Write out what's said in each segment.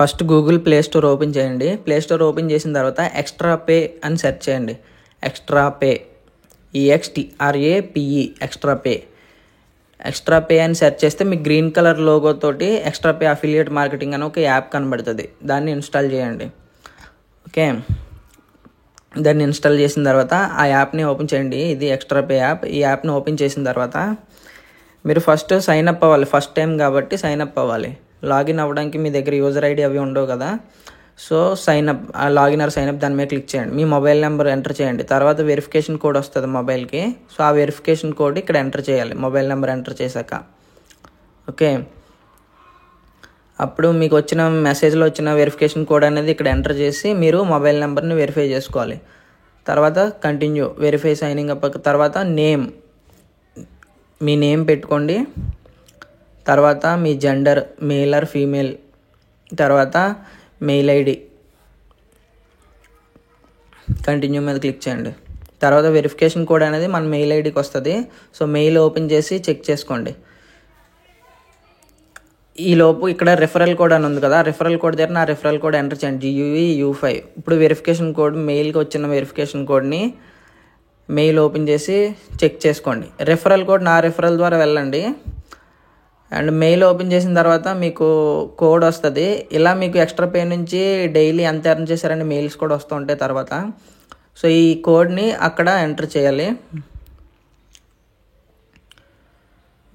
First Google Play Store open చేయండి. Play Store open చేసిన తర్వాత ఎక్స్ట్రా పే అని సెర్చ్ చేయండి. ExtraPe EXTRAPE ExtraPe అని సెర్చ్ చేస్తే మీకు గ్రీన్ కలర్ లోగోతోటి ఎక్స్ట్రా పే అఫిలియేట్ మార్కెటింగ్ అని ఒక యాప్ కనబడుతుంది. దాన్ని ఇన్స్టాల్ చేయండి. ఓకే, దాన్ని ఇన్స్టాల్ చేసిన తర్వాత ఆ యాప్ని ఓపెన్ చేయండి. ఇది ఎక్స్ట్రా పే యాప్. ఈ యాప్ని ఓపెన్ చేసిన తర్వాత మీరు ఫస్ట్ సైన్ అప్ అవ్వాలి. ఫస్ట్ టైం కాబట్టి సైన్ అప్ అవ్వాలి. లాగిన్ అవ్వడానికి మీ దగ్గర యూజర్ ఐడి అవి ఉండవు కదా. So login or sign up దాని మీద క్లిక్ చేయండి. మీ మొబైల్ నెంబర్ ఎంటర్ చేయండి. తర్వాత వెరిఫికేషన్ కోడ్ వస్తుంది మొబైల్కి. సో ఆ వెరిఫికేషన్ కోడ్ ఇక్కడ ఎంటర్ చేయాలి మొబైల్ నెంబర్ ఎంటర్ చేశాక. ఓకే, అప్పుడు మీకు వచ్చిన మెసేజ్లో వచ్చిన వెరిఫికేషన్ కోడ్ అనేది ఇక్కడ ఎంటర్ చేసి మీరు మొబైల్ నెంబర్ని వెరిఫై చేసుకోవాలి. తర్వాత కంటిన్యూ వెరిఫై సైనింగ్ అప్. తర్వాత మీ నేమ్ పెట్టుకోండి. తర్వాత మీ జెండర్ మేల్ ఆర్ ఫీమేల్. తర్వాత మెయిల్ ఐడి. కంటిన్యూ మీద క్లిక్ చేయండి. తర్వాత వెరిఫికేషన్ కోడ్ అనేది మన మెయిల్ ఐడికి వస్తుంది. సో మెయిల్ ఓపెన్ చేసి చెక్ చేసుకోండి. ఈలోపు ఇక్కడ రెఫరల్ కోడ్ అని ఉంది కదా, రెఫరల్ కోడ్ దగ్గర నా రెఫరల్ కోడ్ ఎంటర్ చేయండి. GUVU5. ఇప్పుడు వెరిఫికేషన్ కోడ్ మెయిల్కి వచ్చిన వెరిఫికేషన్ కోడ్ని మెయిల్ ఓపెన్ చేసి చెక్ చేసుకోండి. రెఫరల్ కోడ్ నా రెఫరల్ ద్వారా వెళ్ళండి. అండ్ మెయిల్ ఓపెన్ చేసిన తర్వాత మీకు కోడ్ వస్తుంది. ఇలా మీకు ఎక్స్ట్రా పే నుంచి డైలీ ఎంత ఎర్న్ చేశారని మెయిల్స్ కూడా వస్తూ ఉంటాయి తర్వాత. సో ఈ కోడ్ని అక్కడ ఎంటర్ చేయాలి.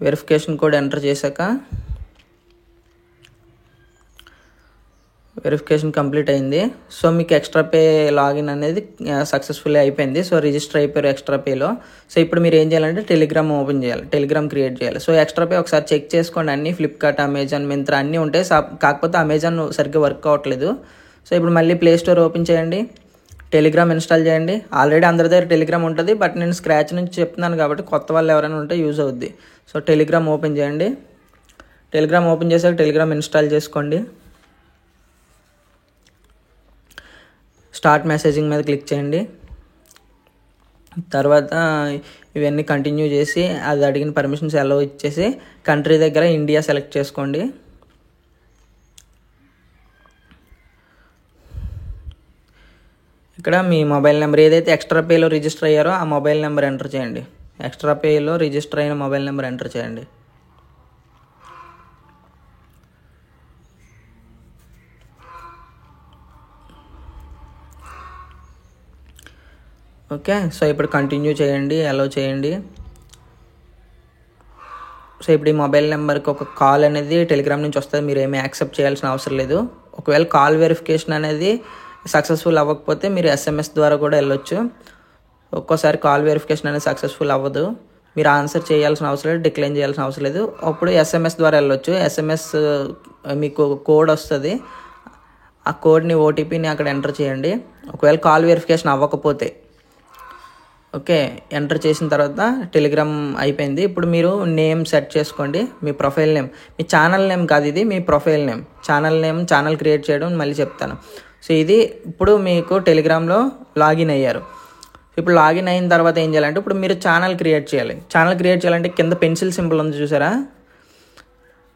వెరిఫికేషన్ కోడ్ ఎంటర్ చేశాక వెరిఫికేషన్ కంప్లీట్ అయింది. సో మీకు ఎక్స్ట్రా పే లాగిన్ అనేది సక్సెస్ఫుల్లీ అయిపోయింది. సో రిజిస్టర్ అయిపోయారు ఎక్స్ట్రా పేలో. సో ఇప్పుడు మీరు ఏం చేయాలంటే టెలిగ్రామ్ ఓపెన్ చేయాలి, టెలిగ్రామ్ క్రియేట్ చేయాలి. సో ఎక్స్ట్రా పే ఒకసారి చెక్ చేసుకోండి. అన్ని ఫ్లిప్కార్ట్, అమెజాన్, మింత్రా అన్నీ ఉంటాయి. కాకపోతే అమెజాన్ సరిగ్గా వర్క్ అవ్వట్లేదు. సో ఇప్పుడు మళ్ళీ ప్లే స్టోర్ ఓపెన్ చేయండి, టెలిగ్రామ్ ఇన్స్టాల్ చేయండి. ఆల్రెడీ అందరి దగ్గర టెలిగ్రామ్ ఉంటుంది, బట్ నేను స్క్రాచ్ నుంచి చెప్తున్నాను కాబట్టి కొత్త వాళ్ళు ఎవరైనా ఉంటే యూజ్ అవుద్ది. సో టెలిగ్రామ్ ఓపెన్ చేయండి. టెలిగ్రామ్ ఓపెన్ చేశాక టెలిగ్రామ్ ఇన్స్టాల్ చేసుకోండి. స్టార్ట్ మెసేజింగ్ మీద క్లిక్ చేయండి. తర్వాత ఇవన్నీ కంటిన్యూ చేసి అది అడిగిన పర్మిషన్స్ అలౌ ఇచ్చేసి కంట్రీ దగ్గర ఇండియా సెలెక్ట్ చేసుకోండి. ఇక్కడ మీ మొబైల్ నెంబర్ ఏదైతే ఎక్స్ట్రా పేలో రిజిస్టర్ అయ్యారో ఆ మొబైల్ నెంబర్ ఎంటర్ చేయండి. ఎక్స్ట్రా పేలో రిజిస్టర్ అయిన మొబైల్ నెంబర్ ఎంటర్ చేయండి. ఓకే, సో ఇప్పుడు కంటిన్యూ చేయండి, అలౌ చేయండి. సో ఇప్పుడు ఈ మొబైల్ నెంబర్కి ఒక కాల్ అనేది టెలిగ్రామ్ నుంచి వస్తుంది. మీరు ఏమీ యాక్సెప్ట్ చేయాల్సిన అవసరం లేదు. ఒకవేళ కాల్ వెరిఫికేషన్ అనేది సక్సెస్ఫుల్ అవ్వకపోతే మీరు SMS ద్వారా కూడా వెళ్ళొచ్చు. ఒక్కోసారి కాల్ వెరిఫికేషన్ అనేది సక్సెస్ఫుల్ అవ్వదు, మీరు ఆన్సర్ చేయాల్సిన అవసరం లేదు, డిక్లైన్ చేయాల్సిన అవసరం లేదు. అప్పుడు SMS ద్వారా వెళ్ళొచ్చు. SMS మీకు కోడ్ వస్తుంది. ఆ కోడ్ని OTPని అక్కడ ఎంటర్ చేయండి. ఒకవేళ కాల్ వెరిఫికేషన్ అవ్వకపోతే ఓకే, ఎంటర్ చేసిన తర్వాత టెలిగ్రామ్ అయిపోయింది. ఇప్పుడు మీరు నేమ్ సెట్ చేసుకోండి. మీ ప్రొఫైల్ నేమ్, మీ ఛానల్ నేమ్ కాదు, ఇది మీ ప్రొఫైల్ నేమ్. ఛానల్ క్రియేట్ చేయడం మళ్ళీ చెప్తాను. సో ఇది ఇప్పుడు మీకు టెలిగ్రామ్లో లాగిన్ అయ్యారు. ఇప్పుడు లాగిన్ అయిన తర్వాత ఏం చేయాలంటే ఇప్పుడు మీరు ఛానల్ క్రియేట్ చేయాలి. ఛానల్ క్రియేట్ చేయాలంటే కింద పెన్సిల్ సింబల్ ఉంది చూసారా.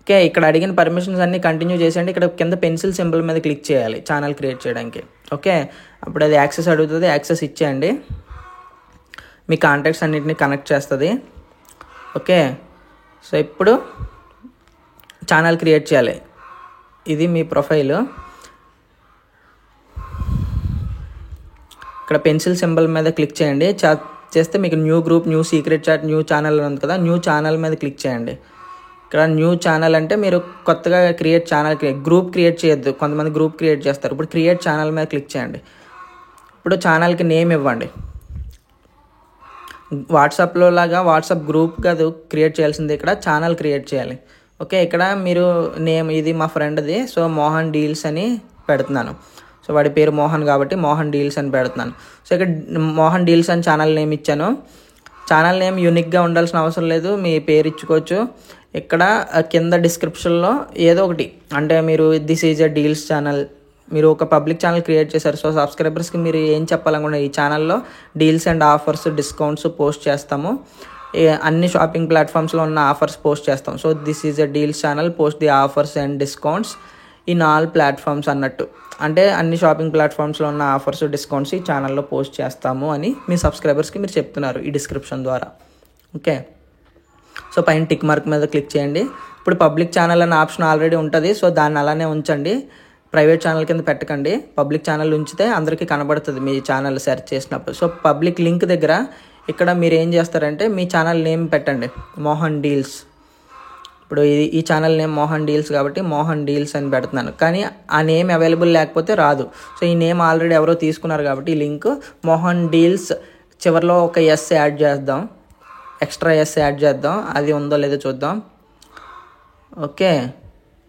ఓకే, ఇక్కడ అడిగిన పర్మిషన్స్ అన్నీ కంటిన్యూ చేసేయండి. ఇక్కడ కింద పెన్సిల్ సింబల్ మీద క్లిక్ చేయాలి ఛానల్ క్రియేట్ చేయడానికి. ఓకే, అప్పుడు అది యాక్సెస్ అడుగుతుంది, యాక్సెస్ ఇచ్చేయండి. మీ కాంటాక్ట్స్ అన్నింటినీ కనెక్ట్ చేస్తుంది. ఓకే, సో ఇప్పుడు ఛానల్ క్రియేట్ చేయాలి. ఇది మీ ప్రొఫైల్. ఇక్కడ పెన్సిల్ సింబల్ మీద క్లిక్ చేయండి. చేస్తే మీకు new group, new secret chat, new channel ఉంది కదా, న్యూ ఛానల్ మీద క్లిక్ చేయండి. ఇక్కడ న్యూ ఛానల్ అంటే మీరు కొత్తగా గ్రూప్ క్రియేట్ చేయొద్దు. కొంతమంది గ్రూప్ క్రియేట్ చేస్తారు. ఇప్పుడు క్రియేట్ ఛానల్ మీద క్లిక్ చేయండి. ఇప్పుడు ఛానల్కి నేమ్ ఇవ్వండి. వాట్సాప్లో లాగా వాట్సాప్ గ్రూప్ కాదు క్రియేట్ చేయాల్సింది, ఇక్కడ ఛానల్ క్రియేట్ చేయాలి. ఓకే, ఇక్కడ మీరు నేమ్, ఇది మా ఫ్రెండ్ది, సో మోహన్ డీల్స్ అని పెడుతున్నాను. సో వాడి పేరు మోహన్ కాబట్టి మోహన్ డీల్స్ అని పెడుతున్నాను. సో ఇక్కడ మోహన్ డీల్స్ అని ఛానల్ నేమ్ ఇచ్చాను. ఛానల్ నేమ్ యూనిక్గా ఉండాల్సిన అవసరం లేదు, మీ పేరు ఇచ్చుకోవచ్చు. ఇక్కడ కింద డిస్క్రిప్షన్లో ఏదో ఒకటి, అంటే మీరు this is a deals channel, మీరు ఒక పబ్లిక్ ఛానల్ క్రియేట్ చేశారు. సో సబ్స్క్రైబర్స్కి మీరు ఏం చెప్పాలనుకున్నా, ఈ ఛానల్లో deals and offers, discounts post చేస్తాము. అన్ని షాపింగ్ ప్లాట్ఫామ్స్లో ఉన్న ఆఫర్స్ పోస్ట్ చేస్తాం. So this is a deals channel, post the offers and discounts. In all platforms అన్నట్టు. అంటే అన్ని షాపింగ్ ప్లాట్ఫామ్స్లో ఉన్న ఆఫర్స్, డిస్కౌంట్స్ ఈ ఛానల్లో పోస్ట్ చేస్తాము అని మీ సబ్స్క్రైబర్స్కి మీరు చెప్తున్నారు ఈ డిస్క్రిప్షన్ ద్వారా. ఓకే, సో పైన టిక్ మార్క్ మీద క్లిక్ చేయండి. ఇప్పుడు పబ్లిక్ ఛానల్ అనే ఆప్షన్ ఆల్రెడీ ఉంటుంది, సో దాన్ని అలానే ఉంచండి. ప్రైవేట్ ఛానల్ కింద పెట్టకండి. పబ్లిక్ ఛానల్ ఉంచితే అందరికీ కనబడుతుంది మీ ఛానల్ సెర్చ్ చేసినప్పుడు. సో పబ్లిక్ లింక్ దగ్గర ఇక్కడ మీరు ఏం చేస్తారంటే మీ ఛానల్ నేమ్ పెట్టండి, మోహన్ డీల్స్. ఇప్పుడు ఈ ఛానల్ నేమ్ మోహన్ డీల్స్ కాబట్టి మోహన్ డీల్స్ అని పెడుతున్నాను, కానీ ఆ నేమ్ అవైలబుల్ లేకపోతే రాదు. సో ఈ నేమ్ ఆల్రెడీ ఎవరో తీసుకున్నారు కాబట్టి ఈ లింక్ మోహన్ డీల్స్ చివరిలో ఒక ఎస్ యాడ్ చేద్దాం, ఎక్స్ట్రా ఎస్ యాడ్ చేద్దాం. అది ఉందో లేదో చూద్దాం. ఓకే,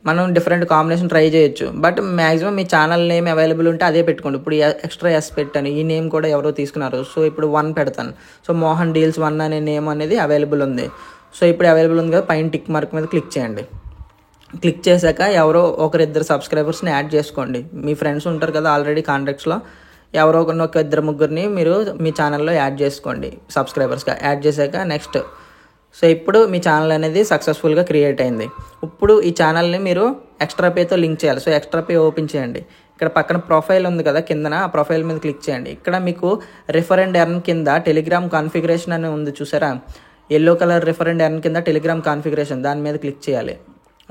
మనం డిఫరెంట్ కాంబినేషన్ ట్రై చేయొచ్చు, but maximum me channel name available ఉంటే అదే పెట్టుకోండి. ఇప్పుడు ఎక్స్ట్రా ఎస్ పెట్టాను, ఈ నేమ్ కూడా ఎవరో తీసుకున్నారు, సో ఇప్పుడు 1 పెడతాను. సో మోహన్ డీల్స్ 1 అనే నేమ్ అనేది అవైలబుల్ ఉంది. సో ఇప్పుడు అవైలబుల్ ఉంది కదా, పైన టిక్ మార్క్ మీద క్లిక్ చేయండి. క్లిక్ చేశాక ఎవరో ఒకరిద్దరు సబ్స్క్రైబర్స్ని యాడ్ చేసుకోండి. మీ ఫ్రెండ్స్ ఉంటారు కదా ఆల్రెడీ కాంటాక్ట్స్లో, ఎవరో ఒక ఇద్దరు ముగ్గురిని మీరు మీ ఛానల్లో యాడ్ చేసుకోండి సబ్స్క్రైబర్స్గా. యాడ్ చేశాక నెక్స్ట్. సో ఇప్పుడు మీ ఛానల్ అనేది సక్సెస్ఫుల్గా క్రియేట్ అయింది. ఇప్పుడు ఈ ఛానల్ని మీరు ఎక్స్ట్రా పేతో లింక్ చేయాలి. సో ఎక్స్ట్రా పే ఓపెన్ చేయండి. ఇక్కడ పక్కన ప్రొఫైల్ ఉంది కదా కిందన, ఆ ప్రొఫైల్ మీద క్లిక్ చేయండి. ఇక్కడ మీకు రిఫర్ అండ్ ఎర్న్ కింద టెలిగ్రామ్ కాన్ఫిగరేషన్ అని ఉంది చూసారా, yellow colour refer and earn కింద టెలిగ్రామ్ కాన్ఫిగరేషన్, దాని మీద క్లిక్ చేయాలి.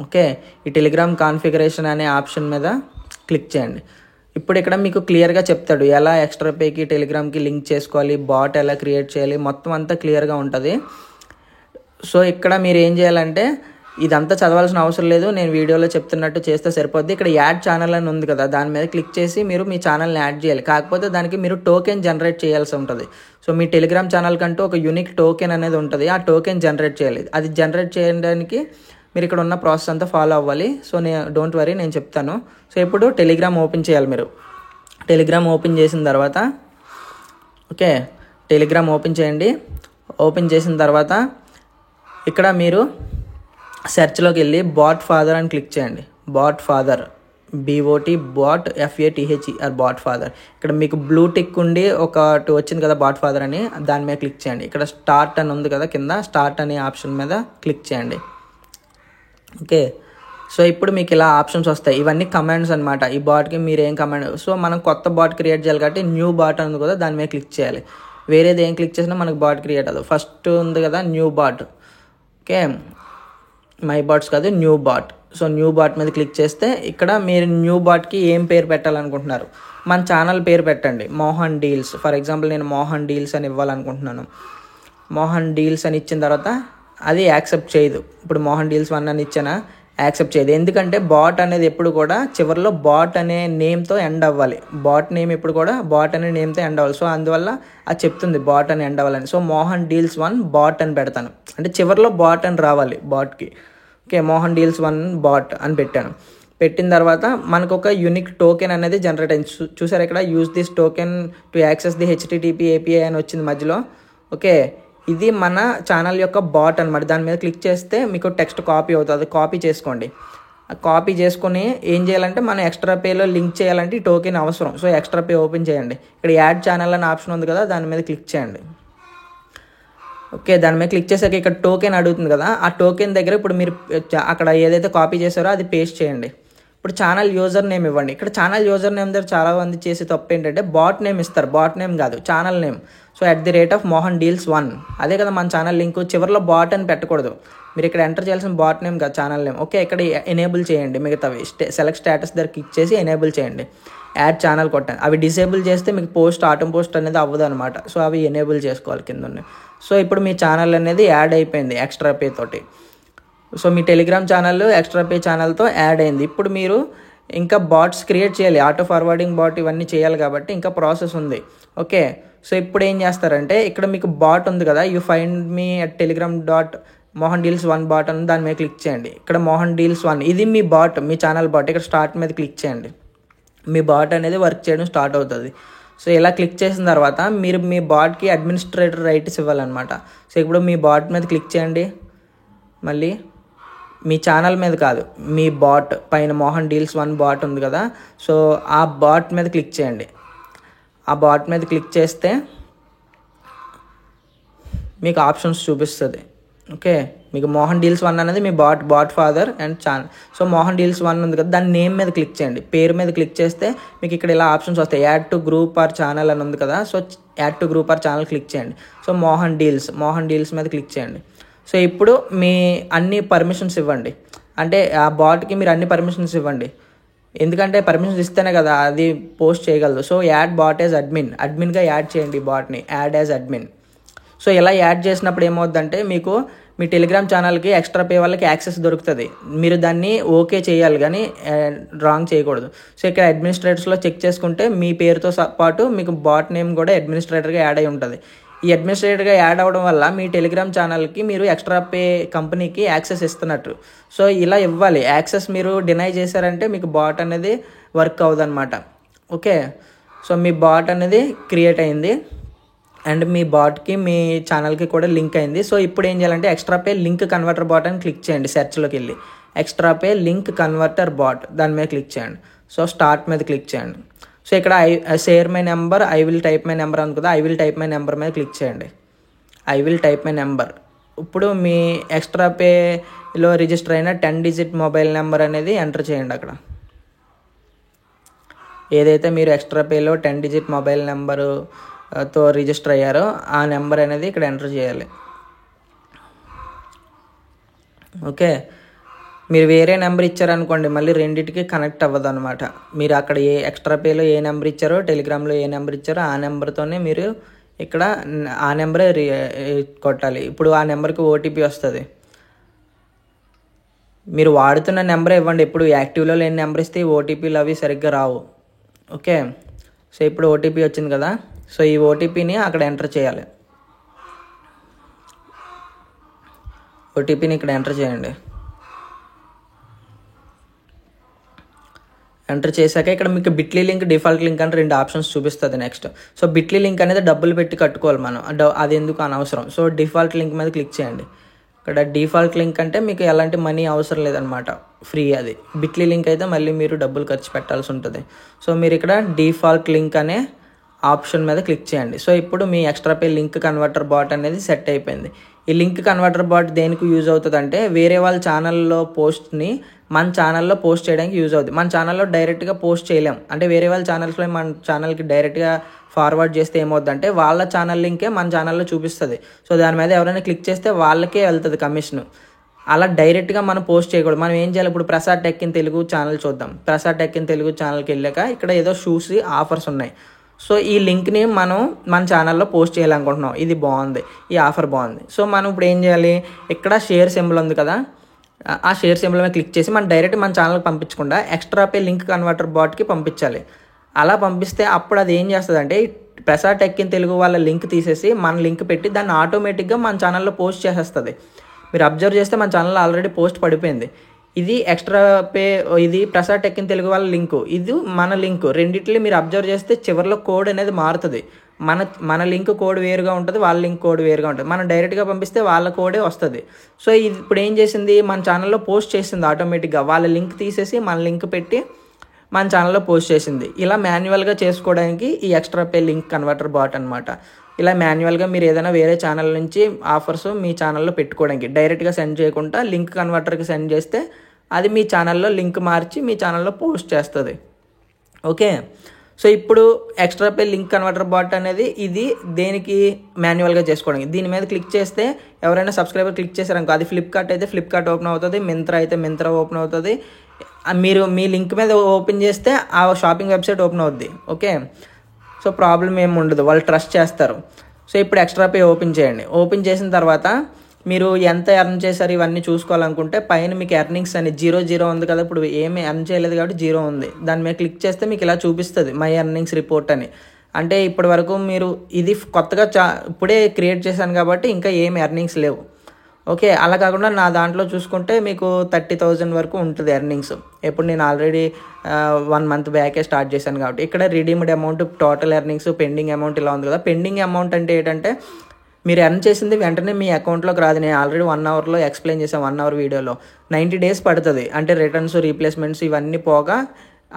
ఓకే, ఈ టెలిగ్రామ్ కాన్ఫిగరేషన్ అనే ఆప్షన్ మీద క్లిక్ చేయండి. ఇప్పుడు ఇక్కడ మీకు క్లియర్గా చెప్తాడు ఎలా ఎక్స్ట్రా పేకి టెలిగ్రామ్కి లింక్ చేసుకోవాలి, బాట్ ఎలా క్రియేట్ చేయాలి, మొత్తం అంతా క్లియర్గా ఉంటుంది. సో ఇక్కడ మీరు ఏం చేయాలంటే ఇదంతా చదవాల్సిన అవసరం లేదు, నేను వీడియోలో చెప్తున్నట్టు చేస్తే సరిపోద్ది. ఇక్కడ యాడ్ ఛానల్ అని ఉంది కదా, దాని మీద క్లిక్ చేసి మీరు మీ ఛానల్ని యాడ్ చేయాలి. కాకపోతే దానికి మీరు టోకెన్ జనరేట్ చేయాల్సి ఉంటుంది. సో మీ టెలిగ్రామ్ ఛానల్ కంటూ ఒక యూనిక్ టోకెన్ అనేది ఉంటుంది, ఆ టోకెన్ జనరేట్ చేయాలి. అది జనరేట్ చేయడానికి మీరు ఇక్కడ ఉన్న ప్రాసెస్ అంతా ఫాలో అవ్వాలి. సో డోంట్ వరీ, నేను చెప్తాను. సో ఇప్పుడు టెలిగ్రామ్ ఓపెన్ చేయాలి మీరు. టెలిగ్రామ్ ఓపెన్ చేసిన తర్వాత ఓకే, టెలిగ్రామ్ ఓపెన్ చేయండి. ఓపెన్ చేసిన తర్వాత ఇక్కడ మీరు సెర్చ్లోకి వెళ్ళి బాట్ ఫాదర్ అని క్లిక్ చేయండి. Bot father, BOT bot FATHER bot father. ఇక్కడ మీకు బ్లూ టిక్ ఉండి ఒకటి వచ్చింది కదా బాట్ ఫాదర్ అని, దాని మీద క్లిక్ చేయండి. ఇక్కడ స్టార్ట్ అని ఉంది కదా కింద, స్టార్ట్ అనే ఆప్షన్ మీద క్లిక్ చేయండి. ఓకే, సో ఇప్పుడు మీకు ఇలా ఆప్షన్స్ వస్తాయి. ఇవన్నీ కమాండ్స్ అనమాట. ఈ బాట్కి మీరు ఏం కమాండ్, సో మనం కొత్త బాట్ క్రియేట్ చేయాలి కాబట్టి న్యూ బాట్ ఉంది కదా, దాని మీద క్లిక్ చేయాలి. వేరేది ఏం క్లిక్ చేసినా మనకు బాట్ క్రియేట్ అవ్వదు. ఫస్ట్ ఉంది కదా new bot, okay, my bots కాదు new bot. So new bot మీద క్లిక్ చేస్తే ఇక్కడ మీరు న్యూ బాట్కి ఏం పేరు పెట్టాలనుకుంటున్నారు, మన ఛానల్ పేరు పెట్టండి, మోహన్ డీల్స్. ఫర్ ఎగ్జాంపుల్ నేను మోహన్ డీల్స్ అని ఇవ్వాలనుకుంటున్నాను. మోహన్ డీల్స్ అని ఇచ్చిన తర్వాత అది యాక్సెప్ట్ చేయదు. ఇప్పుడు మోహన్ డీల్స్ 1 అని ఇచ్చానా, యాక్సెప్ట్ చేయదు. ఎందుకంటే బాట్ అనేది ఎప్పుడు కూడా చివరిలో బాట్ అనే నేమ్తో ఎండ్ అవ్వాలి. బాట్ నేమ్ ఎప్పుడు కూడా బాట్ అనే నేమ్తో ఎండ్ అవ్వాలి. సో అందువల్ల అది చెప్తుంది బాట్ అని ఎండ్ అవ్వాలని. సో మోహన్ డీల్స్ 1 బాట్ అని పెడతాను, అంటే చివరిలో బాట్ అని రావాలి బాట్కి. ఓకే, మోహన్ డీల్స్ 1 బాట్ అని పెట్టాను. పెట్టిన తర్వాత మనకు ఒక యూనిక్ టోకెన్ అనేది జనరేట్ అయింది. చూసారు ఇక్కడ, use this token to access the HTTP API అని వచ్చింది మధ్యలో. ఓకే, ఇది మన ఛానల్ యొక్క బాట్ అనమాట. దాని మీద క్లిక్ చేస్తే మీకు టెక్స్ట్ కాపీ అవుతుంది, కాపీ చేసుకోండి. కాపీ చేసుకొని ఏం చేయాలంటే మనం ఎక్స్ట్రా పేలో లింక్ చేయాలంటే ఈ టోకెన్ అవసరం. సో ఎక్స్ట్రా పే ఓపెన్ చేయండి. ఇక్కడ యాడ్ ఛానల్ అనే ఆప్షన్ ఉంది కదా, దాని మీద క్లిక్ చేయండి. ఓకే, దాని మీద క్లిక్ చేసాక ఇక్కడ టోకెన్ అడుగుతుంది కదా, ఆ టోకెన్ దగ్గర ఇప్పుడు మీరు అక్కడ ఏదైతే కాపీ చేశారో అది పేస్ట్ చేయండి. ఇప్పుడు ఛానల్ యూజర్ నేమ్ ఇవ్వండి. ఇక్కడ ఛానల్ యూజర్ నేమ్ దగ్గర చాలా మంది చేసే తప్పు ఏంటంటే బాట్ నేమ్ ఇస్తారు, బాట్ నేమ్ కాదు channel name. So @Mohan deals 1 అదే కదా మన ఛానల్ లింక్, చివరిలో బాట్ అని పెట్టకూడదు. మీరు ఇక్కడ ఎంటర్ చేయాల్సిన బాట్ నేమ్ కాదు, ఛానల్ నేమ్. ఓకే, ఇక్కడ ఎనేబుల్ చేయండి మిగతావి. సెలెక్ట్ స్టేటస్ దగ్గర క్లిక్ చేసి ఎనేబుల్ చేయండి. యాడ్ ఛానల్ కొట్టండి. అవి డిసేబుల్ చేస్తే మీకు ఆటో పోస్ట్ అనేది అవ్వదు అనమాట. సో అవి ఎనేబుల్ చేసుకోవాలి కింద. సో ఇప్పుడు మీ ఛానల్ అనేది యాడ్ అయిపోయింది ఎక్స్ట్రా పే తోటి. సో మీ టెలిగ్రామ్ ఛానల్ ఎక్స్ట్రా పే ఛానల్తో యాడ్ అయింది. ఇప్పుడు మీరు ఇంకా బాట్స్ క్రియేట్ చేయాలి, ఆటో ఫార్వర్డింగ్ బాట్ ఇవన్నీ చేయాలి కాబట్టి ఇంకా ప్రాసెస్ ఉంది. ఓకే, సో ఇప్పుడు ఏం చేస్తారంటే ఇక్కడ మీకు బాట్ ఉంది కదా, యూ ఫైండ్ మీ @telegram.mohan deals 1 బాట్ అని దాని మీద క్లిక్ చేయండి. ఇక్కడ మోహన్ డీల్స్ 1 ఇది మీ బాట్, మీ ఛానల్ బాట్. ఇక్కడ స్టార్ట్ మీద క్లిక్ చేయండి. మీ బాట్ అనేది వర్క్ చేయడం స్టార్ట్ అవుతుంది. సో ఇలా క్లిక్ చేసిన తర్వాత మీరు మీ బాట్కి అడ్మినిస్ట్రేటర్ రైట్స్ ఇవ్వాలన్నమాట. సో ఇప్పుడు మీ బాట్ మీద క్లిక్ చేయండి. మళ్ళీ మీ ఛానల్ మీద కాదు, మీ బాట్ పైన మోహన్ డీల్స్ 1 బాట్ ఉంది కదా, సో ఆ బాట్ మీద క్లిక్ చేయండి. ఆ బాట్ మీద క్లిక్ చేస్తే మీకు ఆప్షన్స్ చూపిస్తుంది. ఓకే, మీకు మోహన్ డీల్స్ 1 అనేది మీ bot father and channel. So Mohan deals 1 ఉంది కదా, దాని నేమ్ మీద క్లిక్ చేయండి. పేరు మీద క్లిక్ చేస్తే మీకు ఇక్కడ ఇలా ఆప్షన్స్ వస్తాయి. Add to group are channel అని ఉంది కదా, so add to group are channel click చేయండి. సో మోహన్ డీల్స్ మీద క్లిక్ చేయండి. సో ఇప్పుడు మీ అన్ని పర్మిషన్స్ ఇవ్వండి, అంటే ఆ బాట్కి మీరు అన్ని పర్మిషన్స్ ఇవ్వండి. ఎందుకంటే పర్మిషన్స్ ఇస్తేనే కదా అది పోస్ట్ చేయగలదు. సో యాడ్ బాట్ యాజ్ అడ్మిన్గా యాడ్ చేయండి బాట్ని, యాడ్ యాజ్ అడ్మిన్. సో ఇలా యాడ్ చేసినప్పుడు ఏమవుద్దంటే మీకు మీ టెలిగ్రామ్ ఛానల్కి ఎక్స్ట్రా పే వాళ్ళకి యాక్సెస్ దొరుకుతుంది. మీరు దాన్ని ఓకే చేయాలి కానీ రాంగ్ చేయకూడదు. సో ఇక్కడ అడ్మినిస్ట్రేటర్స్లో చెక్ చేసుకుంటే మీ పేరుతో పాటు మీకు బాట్ నేమ్ కూడా అడ్మినిస్ట్రేటర్గా యాడ్ అయి ఉంటుంది. ఈ అడ్మినిస్ట్రేటర్గా యాడ్ అవ్వడం వల్ల మీ టెలిగ్రామ్ ఛానల్కి మీరు ఎక్స్ట్రా పే కంపెనీకి యాక్సెస్ ఇస్తున్నట్టు. సో ఇలా ఇవ్వాలి. యాక్సెస్ మీరు డినై చేశారంటే మీకు బాట్ అనేది వర్క్ అవ్వదు అనమాట. ఓకే, సో మీ బాట్ అనేది క్రియేట్ అయింది అండ్ మీ బాట్కి మీ ఛానల్కి కూడా లింక్ అయింది. సో ఇప్పుడు ఏం చేయాలంటే extra pay link converter bot అని క్లిక్ చేయండి. సెర్చ్లోకి వెళ్ళి extra pay link converter bot దాని మీద క్లిక్ చేయండి. సో స్టార్ట్ మీద క్లిక్ చేయండి. సో ఇక్కడ share my number, I will type my number ఉంది కదా, I will type my number మీద క్లిక్ చేయండి. I will type my number. ఇప్పుడు మీ ఎక్స్ట్రా పేలో రిజిస్టర్ అయిన 10 డిజిట్ మొబైల్ నెంబర్ అనేది ఎంటర్ చేయండి. అక్కడ ఏదైతే మీరు ఎక్స్ట్రా పేలో 10 డిజిట్ మొబైల్ నెంబరుతో రిజిస్టర్ అయ్యారో ఆ నెంబర్ అనేది ఇక్కడ ఎంటర్ చేయాలి. ఓకే, మీరు వేరే నెంబర్ ఇచ్చారనుకోండి మళ్ళీ రెండింటికి కనెక్ట్ అవ్వదు అనమాట. మీరు అక్కడ ఏ ఎక్స్ట్రా పేలో ఏ నెంబర్ ఇచ్చారో, టెలిగ్రామ్లో ఏ నెంబర్ ఇచ్చారో ఆ నెంబర్తోనే మీరు ఇక్కడ ఆ నెంబరే కొట్టాలి. ఇప్పుడు ఆ నెంబర్కి ఓటీపీ వస్తుంది. మీరు వాడుతున్న నెంబర్ ఇవ్వండి. ఇప్పుడు యాక్టివ్లో లేని నెంబర్ ఇస్తే ఓటీపీలు అవి సరిగ్గా రావు. ఓకే, సో ఇప్పుడు ఓటీపీ వచ్చింది కదా, సో ఈ ఓటీపీని అక్కడ ఎంటర్ చేయాలి. ఓటీపీని ఇక్కడ ఎంటర్ చేయండి. ఎంటర్ చేశాక ఇక్కడ మీకు బిట్లీ లింక్, డిఫాల్ట్ లింక్ అంటే 2 ఆప్షన్స్ చూపిస్తుంది నెక్స్ట్. సో బిట్లీ లింక్ అనేది డబ్బులు పెట్టి కట్టుకోవాలి మనం, అది ఎందుకు అనవసరం. సో డిఫాల్ట్ లింక్ మీద క్లిక్ చేయండి. ఇక్కడ డిఫాల్ట్ లింక్ అంటే మీకు ఎలాంటి మనీ అవసరం లేదనమాట, ఫ్రీ అది. బిట్లీ లింక్ అయితే మళ్ళీ మీరు డబ్బులు ఖర్చు పెట్టాల్సి ఉంటుంది. సో మీరు ఇక్కడ డిఫాల్ట్ లింక్ అనే ఆప్షన్ మీద క్లిక్ చేయండి. సో ఇప్పుడు మీ extra pay link converter bot అనేది సెట్ అయిపోయింది. ఈ లింక్ కన్వర్టర్ బాట్ దేనికి యూజ్ అవుతుంది అంటే వేరే వాళ్ళ ఛానల్లో పోస్ట్ని మన ఛానల్లో పోస్ట్ చేయడానికి యూజ్ అవుతుంది. మన ఛానల్లో డైరెక్ట్గా పోస్ట్ చేయలేం, అంటే వేరే వాళ్ళ ఛానల్స్లో మన ఛానల్కి డైరెక్ట్గా ఫార్వర్డ్ చేస్తే ఏమవుతుందంటే వాళ్ళ ఛానల్ లింకే మన ఛానల్లో చూపిస్తుంది. సో దాని మీద ఎవరైనా క్లిక్ చేస్తే వాళ్ళకే వెళ్తుంది కమిషన్. అలా డైరెక్ట్గా మనం పోస్ట్ చేయకూడదు. మనం ఏం చేయాలి, ఇప్పుడు Prasad tech in Telugu channel చూద్దాం. ప్రసాద్ టెక్ ఇన్ తెలుగు ఛానల్కి వెళ్ళాక ఇక్కడ ఏదో షూస్ ఆఫర్స్ ఉన్నాయి. సో ఈ లింక్ని మనం మన ఛానల్లో పోస్ట్ చేయాలనుకుంటున్నాం. ఇది బాగుంది, ఈ ఆఫర్ బాగుంది. సో మనం ఇప్పుడు ఏం చేయాలి, ఇక్కడ షేర్ సింబల్ ఉంది కదా, ఆ షేర్ సింబల్ మీద క్లిక్ చేసి మనం డైరెక్ట్ మన ఛానల్కి పంపించకుండా ఎక్స్ట్రా పే లింక్ కన్వర్టర్ బాట్కి పంపించాలి. అలా పంపిస్తే అప్పుడు అది ఏం చేస్తుంది అంటే ప్రసాద్ టెక్ ఇన్ తెలుగు వాళ్ళ లింక్ తీసేసి మన లింక్ పెట్టి దాన్ని ఆటోమేటిక్గా మన ఛానల్లో పోస్ట్ చేసేస్తుంది. మీరు అబ్జర్వ్ చేస్తే మన ఛానల్లో ఆల్రెడీ పోస్ట్ పడిపోయింది. ఇది ఎక్స్ట్రా పే, ఇది ప్రసాద్ టెక్ ఇన్ తెలుగు వాళ్ళ లింకు, ఇది మన లింకు. రెండిట్లో మీరు అబ్జర్వ్ చేస్తే చివరిలో కోడ్ అనేది మారుతుంది. మన లింక్ కోడ్ వేరుగా ఉంటుంది, వాళ్ళ లింక్ కోడ్ వేరుగా ఉంటుంది. మనం డైరెక్ట్గా పంపిస్తే వాళ్ళ కోడే వస్తుంది. సో ఇది ఇప్పుడు ఏం చేసింది, మన ఛానల్లో పోస్ట్ చేసింది ఆటోమేటిక్గా. వాళ్ళ లింక్ తీసేసి మన లింక్ పెట్టి మన ఛానల్లో పోస్ట్ చేసింది. ఇలా మాన్యువల్గా చేసుకోవడానికి ఈ extra pay link converter bot అనమాట. ఇలా మాన్యువల్గా మీరు ఏదైనా వేరే ఛానల్ నుంచి ఆఫర్స్ మీ ఛానల్లో పెట్టుకోవడానికి డైరెక్ట్గా సెండ్ చేయకుండా లింక్ కన్వర్టర్కి సెండ్ చేస్తే అది మీ ఛానల్లో లింక్ మార్చి మీ ఛానల్లో పోస్ట్ చేస్తుంది. ఓకే, సో ఇప్పుడు extra pay link converter bot అనేది ఇది దేనికి మాన్యువల్గా చేసుకోవడానికి. దీని మీద క్లిక్ చేస్తే ఎవరైనా సబ్స్క్రైబర్ క్లిక్ చేశారనుకో, అది ఫ్లిప్కార్ట్ అయితే ఫ్లిప్కార్ట్ ఓపెన్ అవుతుంది, మింత్రా అయితే మింత్రా ఓపెన్ అవుతుంది. మీరు మీ లింక్ మీద ఓపెన్ చేస్తే ఆ షాపింగ్ వెబ్సైట్ ఓపెన్ అవుద్ది. ఓకే, సో ప్రాబ్లం ఏమి ఉండదు, వాళ్ళు ట్రస్ట్ చేస్తారు. సో ఇప్పుడు ఎక్స్ట్రా పే ఓపెన్ చేయండి. ఓపెన్ చేసిన తర్వాత మీరు ఎంత ఎర్న్ చేశారు ఇవన్నీ చూసుకోవాలనుకుంటే పైన మీకు ఎర్నింగ్స్ అని 0 ఉంది కదా, ఇప్పుడు ఏమి ఎర్న్ చేయలేదు కాబట్టి 0 ఉంది. దాని మీద క్లిక్ చేస్తే మీకు ఇలా చూపిస్తుంది మై ఎర్నింగ్స్ రిపోర్ట్ అని. అంటే ఇప్పటి వరకు మీరు ఇది కొత్తగా ఇప్పుడే క్రియేట్ చేశాను కాబట్టి ఇంకా ఏమి ఎర్నింగ్స్ లేవు. ఓకే, అలా కాకుండా నా దాంట్లో చూసుకుంటే మీకు 30,000 వరకు ఉంటుంది ఎర్నింగ్స్. ఎప్పుడు నేను ఆల్రెడీ 1 మంత్ బ్యాకే స్టార్ట్ చేశాను కాబట్టి. ఇక్కడ redeemed amount, total earnings, pending amount ఇలా ఉంది కదా. పెండింగ్ అమౌంట్ అంటే ఏంటంటే మీరు ఎర్న్ చేసింది వెంటనే మీ అకౌంట్లోకి రాదు. నేను ఆల్రెడీ 1 అవర్లో ఎక్స్ప్లెయిన్ చేశాను, 1 అవర్ వీడియోలో. 90 డేస్ పడుతుంది, అంటే రిటర్న్స్, రీప్లేస్మెంట్స్ ఇవన్నీ పోగా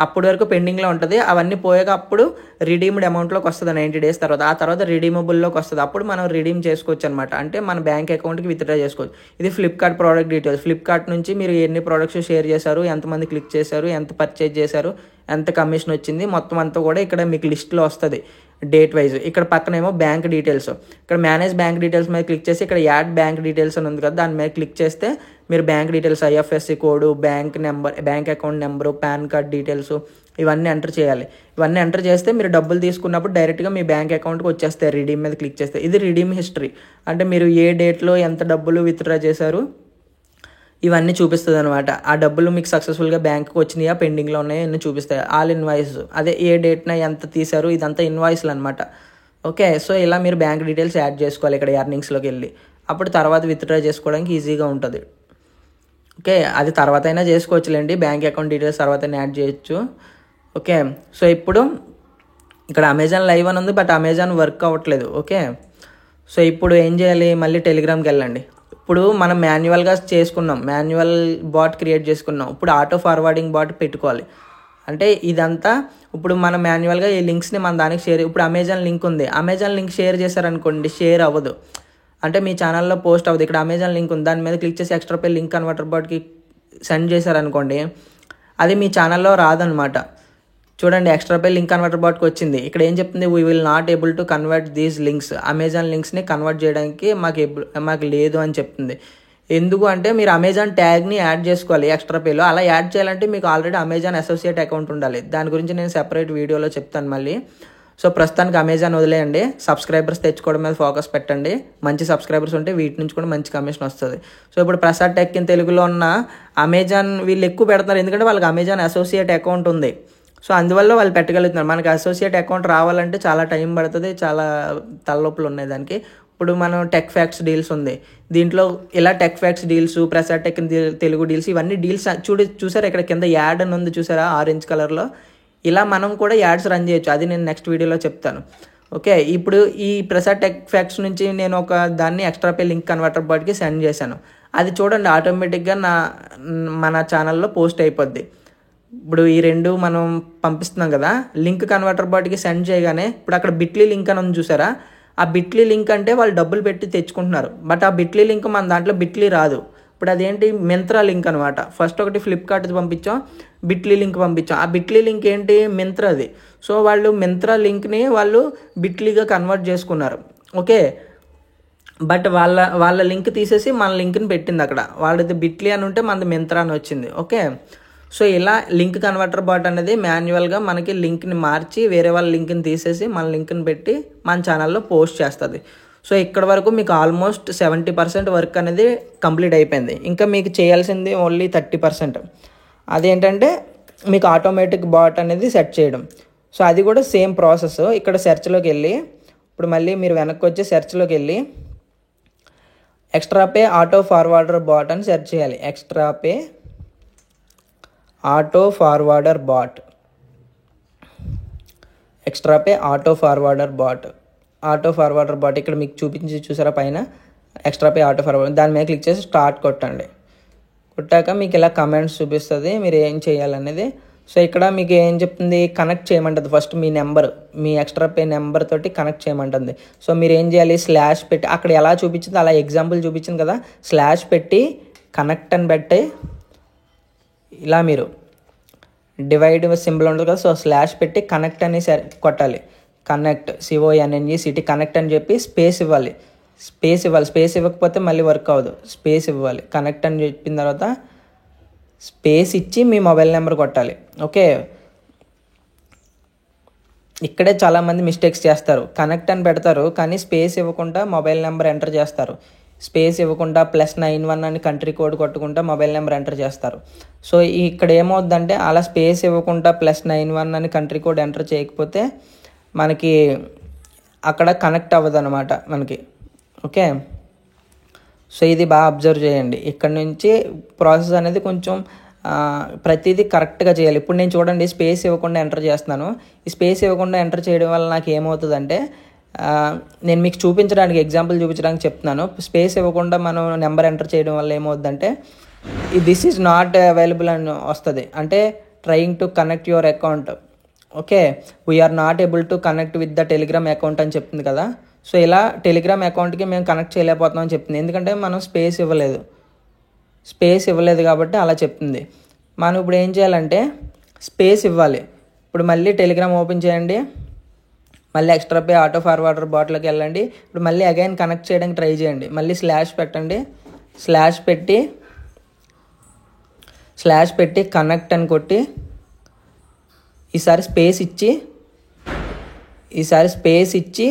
అప్పటి వరకు పెండింగ్లో ఉంటుంది. అవన్నీ పోయాక అప్పుడు రిడీమ్డ్ అమౌంట్లోకి వస్తుంది 90 days తర్వాత. ఆ తర్వాత రిడీమబుల్లోకి వస్తుంది. అప్పుడు మనం రిడీమ్ చేసుకోవచ్చు అనమాట. అంటే మన బ్యాంక్ అకౌంట్కి విత్డ్రా చేసుకోవచ్చు. ఇది ఫ్లిప్కార్ట్ ప్రోడక్ట్ డీటెయిల్స్. ఫ్లిప్కార్ట్ నుంచి మీరు ఎన్ని ప్రోడక్ట్స్ షేర్ చేశారు, ఎంతమంది క్లిక్ చేశారు, ఎంత పర్చేజ్ చేశారు, ఎంత కమిషన్ వచ్చింది, మొత్తం అంతా కూడా ఇక్కడ మీకు లిస్ట్లో వస్తుంది డేట్ వైజ్. ఇక్కడ పక్కనేమో బ్యాంక్ డీటెయిల్స్. ఇక్కడ మేనేజ్ బ్యాంక్ డీటెయిల్స్ మీద క్లిక్ చేసి ఇక్కడ యాడ్ బ్యాంక్ డీటెయిల్స్ అని ఉంది కదా, దాని మీద క్లిక్ చేస్తే మీరు bank details, IFSC code, bank number, bank account number, pan card details ఇవన్నీ ఎంటర్ చేయాలి. ఇవన్నీ ఎంటర్ చేస్తే మీరు డబ్బులు తీసుకున్నప్పుడు డైరెక్ట్గా మీ బ్యాంక్ అకౌంట్కి వచ్చేస్తాయి రిడీమ్ మీద క్లిక్ చేస్తే. ఇది రిడీమ్ హిస్టరీ. అంటే మీరు ఏ డేట్లో ఎంత డబ్బులు విత్డ్రా చేశారు ఇవన్నీ చూపిస్తుంది అనమాట. ఆ డబ్బులు మీకు సక్సెస్ఫుల్గా బ్యాంక్కి వచ్చినాయా, పెండింగ్లో ఉన్నాయా ఇవన్నీ చూపిస్తాయి. ఆల్ ఇన్వాయిస్, అదే ఏ డేట్న ఎంత తీశారు ఇదంతా ఇన్వాయిస్లు అనమాట. ఓకే, సో ఇలా మీరు బ్యాంక్ డీటెయిల్స్ యాడ్ చేసుకోవాలి ఇక్కడ ఎర్నింగ్స్లోకి వెళ్ళి. అప్పుడు తర్వాత విత్డ్రా చేసుకోవడానికి ఈజీగా ఉంటుంది. ఓకే, అది తర్వాత అయినా చేసుకోవచ్చులేండి, బ్యాంక్ అకౌంట్ డీటెయిల్స్ తర్వాత యాడ్ చేయొచ్చు. ఓకే, సో ఇప్పుడు ఇక్కడ అమెజాన్ లైవ్ అని ఉంది, బట్ అమెజాన్ వర్క్ అవ్వట్లేదు. ఓకే, సో ఇప్పుడు ఏం చేయాలి, మళ్ళీ టెలిగ్రామ్కి వెళ్ళండి. ఇప్పుడు మనం మాన్యువల్గా చేసుకున్నాం, మాన్యువల్ బాట్ క్రియేట్ చేసుకున్నాం. ఇప్పుడు ఆటో ఫార్వర్డింగ్ బాట్ పెట్టుకోవాలి. అంటే ఇదంతా ఇప్పుడు మనం మాన్యువల్గా ఈ లింక్స్ని మన దానికి షేర్, ఇప్పుడు అమెజాన్ లింక్ ఉంది, అమెజాన్ లింక్ షేర్ చేశారనుకోండి షేర్ అవ్వదు, అంటే మీ ఛానల్లో పోస్ట్ అవ్వదు. ఇక్కడ అమెజాన్ లింక్ ఉంది, దాని మీద క్లిక్ చేసి ఎక్స్ట్రా పే లింక్ కన్వర్టర్ బాట్కి సెండ్ చేశారనుకోండి, అది మీ ఛానల్లో రాదనమాట. చూడండి, ఎక్స్ట్రా పే లింక్ కన్వర్టర్ బాట్కి వచ్చింది. ఇక్కడ ఏం చెప్తుంది, we will not able to convert these links. Amazon లింక్స్ని కన్వర్ట్ చేయడానికి మాకు లేదు అని చెప్తుంది. ఎందుకు అంటే మీరు అమెజాన్ ట్యాగ్ని యాడ్ చేసుకోవాలి ఎక్స్ట్రా పేలో. అలా యాడ్ చేయాలంటే మీకు ఆల్రెడీ అమెజాన్ అసోసియేట్ అకౌంట్ ఉండాలి. దాని గురించి నేను సెపరేట్ వీడియోలో చెప్తాను మళ్ళీ. సో ప్రస్తుతానికి అమెజాన్ వదిలేయండి, సబ్స్క్రైబర్స్ తెచ్చుకోవడం మీద ఫోకస్ పెట్టండి. మంచి సబ్స్క్రైబర్స్ ఉంటే వీటి నుంచి కూడా మంచి కమిషన్ వస్తుంది. సో ఇప్పుడు ప్రసాద్ టెక్ ఇన్ తెలుగులో ఉన్న అమెజాన్ వీళ్ళు ఎక్కువ పెడతారు, ఎందుకంటే వాళ్ళకి అమెజాన్ అసోసియేట్ అకౌంట్ ఉంది. సో అందువల్ల వాళ్ళు పెట్టగలుగుతున్నారు. మనకి అసోసియేట్ అకౌంట్ రావాలంటే చాలా టైం పడుతుంది, చాలా తలనొప్పులు ఉన్నాయి దానికి. ఇప్పుడు మనం టెక్ ఫ్యాక్ట్స్ డీల్స్ ఉంది, దీంట్లో ఇలా tech facts deals, Prasad tech Telugu deals, ఇవన్నీ డీల్స్ చూసారా, ఇక్కడ కింద యాడ్ అని ఉంది చూసారా ఆరెంజ్ కలర్లో. ఇలా మనం కూడా యాడ్స్ రన్ చేయొచ్చు, అది నేను నెక్స్ట్ వీడియోలో చెప్తాను. ఓకే, ఇప్పుడు ఈ ప్రసాద్ టెక్ ఫ్యాక్ట్స్ నుంచి నేను ఒక దాన్ని ఎక్స్ట్రా పే లింక్ కన్వర్టర్ బాట్కి సెండ్ చేశాను. అది చూడండి ఆటోమేటిక్గా మన ఛానల్లో పోస్ట్ అయిపోద్ది. ఇప్పుడు ఈ రెండు మనం పంపిస్తున్నాం కదా, లింక్ కన్వర్టర్ బాట్కి సెండ్ చేయగానే ఇప్పుడు అక్కడ బిట్లీ లింక్ అని ఉంది చూసారా, ఆ బిట్లీ లింక్ అంటే వాళ్ళు డబ్బులు పెట్టి తెచ్చుకుంటున్నారు, బట్ ఆ బిట్లీ లింక్ మన దాంట్లో బిట్లీ రాదు. ఇప్పుడు అదేంటి, మింత్రా లింక్ అనమాట. ఫస్ట్ ఒకటి ఫ్లిప్కార్ట్ది పంపించాం, బిట్లీ లింక్ పంపించాం. ఆ బిట్లీ లింక్ ఏంటి, మింత్రాది. సో వాళ్ళు మింత్రా లింక్ని వాళ్ళు బిట్లీగా కన్వర్ట్ చేసుకున్నారు. ఓకే, బట్ వాళ్ళ లింక్ తీసేసి మన లింక్ని పెట్టింది అక్కడ. వాళ్ళది బిట్లీ అని ఉంటే మనది మింత్రా అని వచ్చింది. ఓకే, సో ఇలా లింక్ కన్వర్టర్ బాట్ అనేది మాన్యువల్గా మనకి లింక్ని మార్చి వేరే వాళ్ళ లింక్ని తీసేసి మన లింక్ని పెట్టి మన ఛానల్లో పోస్ట్ చేస్తుంది. సో ఇక్కడ వరకు మీకు ఆల్మోస్ట్ 70% వర్క్ అనేది కంప్లీట్ అయిపోయింది. ఇంకా మీకు చేయాల్సింది ఓన్లీ 30%. అదేంటంటే మీకు ఆటోమేటిక్ బాట్ అనేది సెట్ చేయడం. సో అది కూడా సేమ్ ప్రాసెస్. ఇక్కడ సెర్చ్లోకి వెళ్ళి, ఇప్పుడు మళ్ళీ మీరు వెనక్కి వచ్చి సెర్చ్లోకి వెళ్ళి extra pay auto forwarder bot అని సెర్చ్ చేయాలి. ExtraPe auto forwarder bot, ExtraPe auto forwarder bot, auto forwarder bot ఇక్కడ మీకు చూసారా పైన ఎక్స్ట్రా పే ఆటో ఫార్వర్డర్, దాని మీద క్లిక్ చేసి స్టార్ట్ కొట్టండి. కొట్టాక మీకు ఇలా కమెంట్స్ చూపిస్తుంది మీరు ఏం చేయాలనేది. సో ఇక్కడ మీకు ఏం చెప్తుంది, కనెక్ట్ చేయమంటుంది. ఫస్ట్ మీ నెంబర్, మీ ఎక్స్ట్రా పే నెంబర్ తోటి కనెక్ట్ చేయమంటుంది. సో మీరు ఏం చేయాలి, స్లాష్ పెట్టి, అక్కడ ఎలా చూపించింది అలా ఎగ్జాంపుల్ చూపించింది కదా, స్లాష్ పెట్టి కనెక్ట్ అని పెట్టి ఇలా మీరు డివైడ్ సింబల్ ఉంటుంది కదా, సో స్లాష్ పెట్టి కనెక్ట్ అని కొట్టాలి. కనెక్ట్, CONNECT కనెక్ట్ అని చెప్పి స్పేస్ ఇవ్వాలి. స్పేస్ ఇవ్వకపోతే మళ్ళీ వర్క్ అవ్వదు, స్పేస్ ఇవ్వాలి. కనెక్ట్ అని చెప్పిన తర్వాత స్పేస్ ఇచ్చి మీ మొబైల్ నెంబర్ కొట్టాలి. ఓకే, ఇక్కడే చాలామంది మిస్టేక్స్ చేస్తారు. కనెక్ట్ అని పెడతారు కానీ స్పేస్ ఇవ్వకుండా మొబైల్ నెంబర్ ఎంటర్ చేస్తారు. స్పేస్ ఇవ్వకుండా +91 అని కంట్రీ కోడ్ కొట్టుకుంటా మొబైల్ నెంబర్ ఎంటర్ చేస్తారు. సో ఇక్కడ ఏమవుద్దంటే అలా స్పేస్ ఇవ్వకుండా +91 అని కంట్రీ కోడ్ ఎంటర్ చేయకపోతే మనకి అక్కడ కనెక్ట్ అవ్వదు అనమాట మనకి. ఓకే, సో ఇది బాగా అబ్జర్వ్ చేయండి. ఇక్కడ నుంచి ప్రాసెస్ అనేది కొంచెం ప్రతిదీ కరెక్ట్గా చేయాలి. ఇప్పుడు నేను చూడండి స్పేస్ ఇవ్వకుండా ఎంటర్ చేస్తున్నాను. ఈ స్పేస్ ఇవ్వకుండా ఎంటర్ చేయడం వల్ల నాకు ఏమవుతుందంటే, నేను మీకు చూపించడానికి ఎగ్జాంపుల్ చూపించడానికి చెప్తున్నాను. స్పేస్ ఇవ్వకుండా మనం నెంబర్ ఎంటర్ చేయడం వల్ల ఏమవుతుందంటే దిస్ ఈజ్ నాట్ అవైలబుల్ అని వస్తుంది. అంటే trying to connect your account. Okay, we're not able to connect with the Telegram account అని చెప్తుంది కదా. సో ఇలా టెలిగ్రామ్ అకౌంట్కి మేము కనెక్ట్ చేయలేకపోతున్నాం అని చెప్తుంది. ఎందుకంటే మనం స్పేస్ ఇవ్వలేదు కాబట్టి అలా చెప్తుంది. మనం ఇప్పుడు ఏం చేయాలంటే స్పేస్ ఇవ్వాలి. ఇప్పుడు మళ్ళీ టెలిగ్రామ్ ఓపెన్ చేయండి, మళ్ళీ ఎక్స్ట్రా పే ఆటో ఫార్వర్డర్ బాట్లోకి వెళ్ళండి. ఇప్పుడు మళ్ళీ అగైన్ కనెక్ట్ చేయడానికి ట్రై చేయండి. మళ్ళీ స్లాష్ పెట్టండి, స్లాష్ పెట్టి కనెక్ట్ అని కొట్టి ఈసారి స్పేస్ ఇచ్చి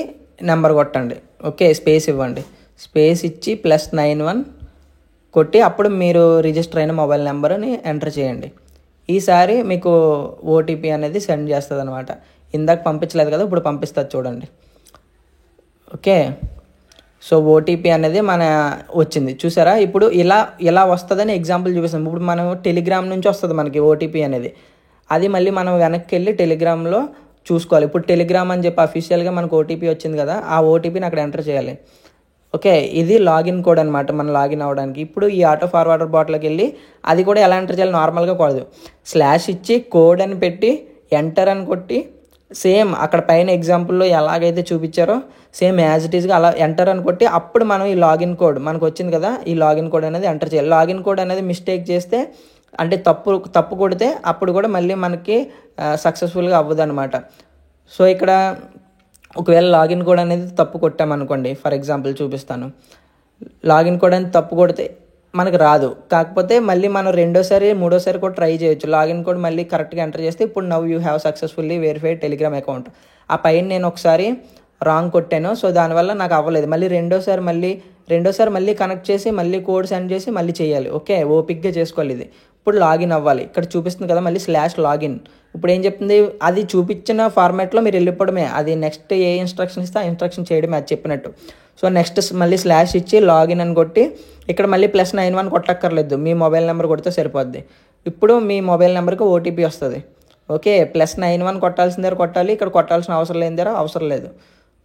నెంబర్ కొట్టండి. ఓకే, స్పేస్ ఇవ్వండి, స్పేస్ ఇచ్చి +91 కొట్టి అప్పుడు మీరు రిజిస్టర్ అయిన మొబైల్ నెంబర్ని ఎంటర్ చేయండి. ఈసారి మీకు ఓటీపీ అనేది సెండ్ చేస్తుంది అనమాట. ఇందాక పంపించలేదు కదా, ఇప్పుడు పంపిస్తుంది చూడండి. ఓకే, సో ఓటీపీ అనేది మన వచ్చింది చూసారా. ఇప్పుడు ఇలా వస్తుందని ఎగ్జాంపుల్ చూపిస్తాం. ఇప్పుడు మనం టెలిగ్రామ్ నుంచి వస్తుంది మనకి ఓటీపీ అనేది. అది మళ్ళీ మనం వెనక్కి వెళ్ళి టెలిగ్రామ్లో చూసుకోవాలి. ఇప్పుడు టెలిగ్రామ్ అని చెప్పి అఫీషియల్గా మనకు ఓటీపీ వచ్చింది కదా, ఆ ఓటీపీని అక్కడ ఎంటర్ చేయాలి. ఓకే, ఇది లాగిన్ కోడ్ అనమాట మనం లాగిన్ అవ్వడానికి. ఇప్పుడు ఈ ఆటో ఫార్వర్డర్ బాట్లోకి వెళ్ళి అది కూడా ఎలా ఎంటర్ చేయాలి, నార్మల్గా కూడదు. స్లాష్ ఇచ్చి కోడ్ అని పెట్టి ఎంటర్ అని కొట్టి సేమ్ అక్కడ పైన ఎగ్జాంపుల్లో ఎలాగైతే చూపించారో సేమ్ యాజ్ ఇట్ ఈస్గా అలా ఎంటర్ అని కొట్టి అప్పుడు మనం ఈ లాగిన్ కోడ్ మనకు వచ్చింది కదా, ఈ లాగిన్ కోడ్ అనేది ఎంటర్ చేయాలి. లాగిన్ కోడ్ అనేది మిస్టేక్ చేస్తే అంటే తప్పు కొడితే అప్పుడు కూడా మళ్ళీ మనకి సక్సెస్ఫుల్గా అవ్వదు అనమాట. సో ఇక్కడ ఒకవేళ లాగిన్ కోడ్ అనేది తప్పు కొట్టామనుకోండి, ఫర్ ఎగ్జాంపుల్ చూపిస్తాను. లాగిన్ కోడ్ అనేది తప్పు కొడితే మనకు రాదు. కాకపోతే మళ్ళీ మనం రెండోసారి మూడోసారి కూడా ట్రై చేయొచ్చు. లాగిన్ కోడ్ మళ్ళీ కరెక్ట్గా ఎంటర్ చేస్తే ఇప్పుడు now you have successfully verified Telegram account. ఆ పైన నేను ఒకసారి రాంగ్ కొట్టాను, సో దానివల్ల నాకు అవ్వలేదు. మళ్ళీ రెండోసారి మళ్ళీ కనెక్ట్ చేసి మళ్ళీ కోడ్ సెండ్ చేసి మళ్ళీ చేయాలి. ఓకే, ఓపిక్గా చేసుకోవాలి. ఇది ఇప్పుడు లాగిన్ అవ్వాలి. ఇక్కడ చూపిస్తుంది కదా మళ్ళీ /లాగిన్. ఇప్పుడు ఏం చెప్తుంది, అది చూపించిన ఫార్మాట్లో మీరు వెళ్ళిపోవడమే. అది నెక్స్ట్ ఏ ఇన్స్ట్రక్షన్ ఇస్తే ఆ ఇన్స్ట్రక్షన్ చేయడమే అది చెప్పినట్టు. సో నెక్స్ట్ మళ్ళీ స్లాష్ ఇచ్చి లాగిన్ అని కొట్టి ఇక్కడ మళ్ళీ +91 కొట్టక్కర్లేదు, మీ మొబైల్ నెంబర్ కొడితే సరిపోద్ది. ఇప్పుడు మీ మొబైల్ నెంబర్కి ఓటీపీ వస్తుంది. ఓకే, +91 కొట్టాల్సిన దగ్గర కొట్టాలి, ఇక్కడ కొట్టాల్సిన అవసరం లేని దగ్గర అవసరం లేదు.